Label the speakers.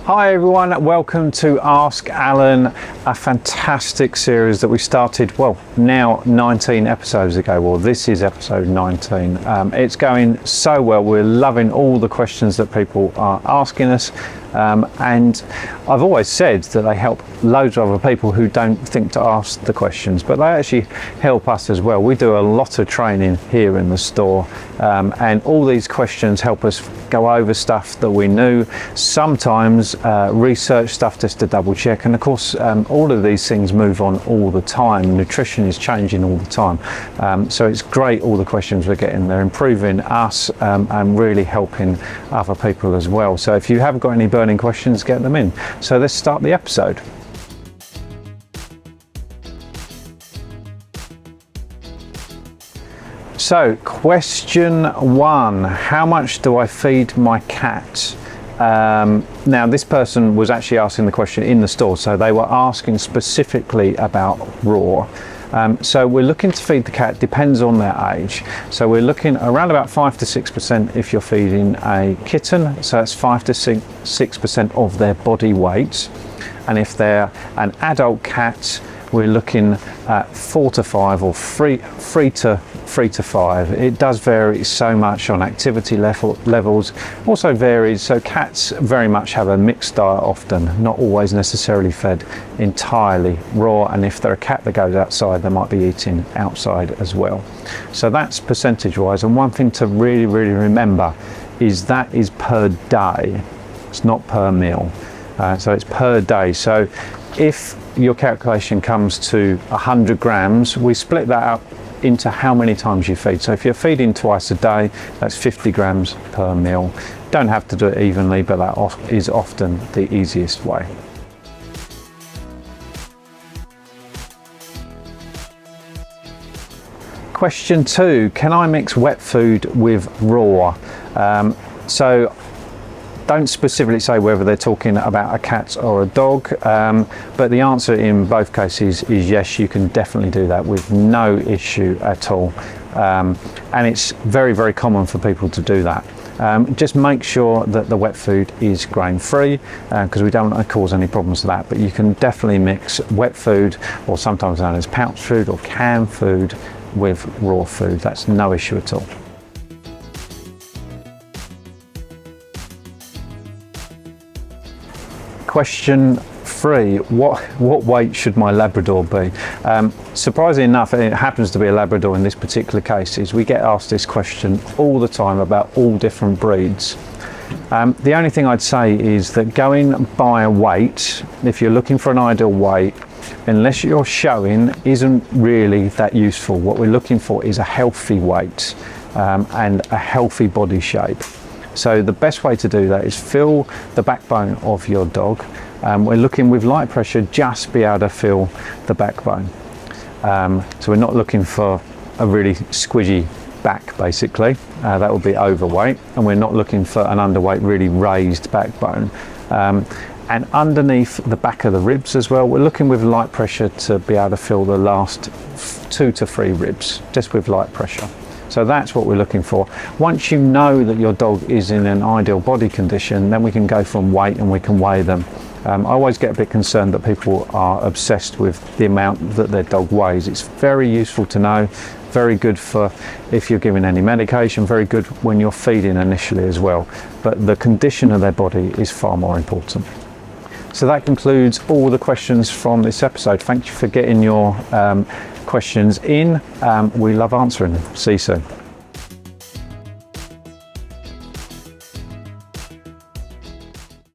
Speaker 1: Hi everyone, welcome to Ask Alan, a fantastic series that we started, well, now 19 episodes ago. Well, this is episode 19. It's going so well. We're loving all the questions that people are asking us. And I've always said that they help loads of other people who don't think to ask the questions, but they actually help us as well. We do a lot of training here in the store, and all these questions help us go over stuff that we knew, sometimes research stuff just to double check, and of course all of these things move on all the time. Nutrition is changing all the time, so it's great, all the questions we're getting. They're improving us and really helping other people as well. So if you haven't got any burning questions, get them in. So let's start the episode. So question one, how much do I feed my cat? Now this person was actually asking the question in the store, so they were asking specifically about raw. So we're looking to feed the cat, depends on their age. So we're looking around about 5 to 6% if you're feeding a kitten, so that's 5 to 6% of their body weight. And if they're an adult cat, we're looking at 4 to 5 or 3 to 5. It does vary so much on activity levels, also varies. So cats very much have a mixed diet often, not always necessarily fed entirely raw, and if they're a cat that goes outside, they might be eating outside as well. So that's percentage wise, and one thing to really remember is that is per day, it's not per meal. So it's per day. So if your calculation comes to 100 grams, we split that up into how many times you feed. So if you're feeding twice a day, that's 50 grams per meal. Don't have to do it evenly, but that is often the easiest way. Question two, can I mix wet food with raw? So don't specifically say whether they're talking about a cat or a dog, but the answer in both cases is yes, you can definitely do that with no issue at all. And it's very common for people to do that. Just make sure that the wet food is grain-free, because we don't want to cause any problems with that, but you can definitely mix wet food, or sometimes known as pouch food or canned food, with raw food. That's no issue at all. Question three, what weight should my Labrador be? Surprisingly enough, and it happens to be a Labrador in this particular case, is we get asked this question all the time about all different breeds. The only thing I'd say is that going by a weight, if you're looking for an ideal weight, unless you're showing, isn't really that useful. What we're looking for is a healthy weight and a healthy body shape. So the best way to do that is feel the backbone of your dog. We're looking with light pressure, just be able to feel the backbone. So we're not looking for a really squidgy back, basically. That would be overweight. And we're not looking for an underweight, really raised backbone. And underneath the back of the ribs as well, we're looking with light pressure to be able to feel the last 2 to 3 ribs, just with light pressure. So that's what we're looking for. Once you know that your dog is in an ideal body condition, then we can go from weight and we can weigh them. I always get a bit concerned that people are obsessed with the amount that their dog weighs. It's very useful to know, very good for if you're giving any medication, very good when you're feeding initially as well. But the condition of their body is far more important. So that concludes all the questions from this episode. Thank you for getting your questions in. We love answering them. See you soon.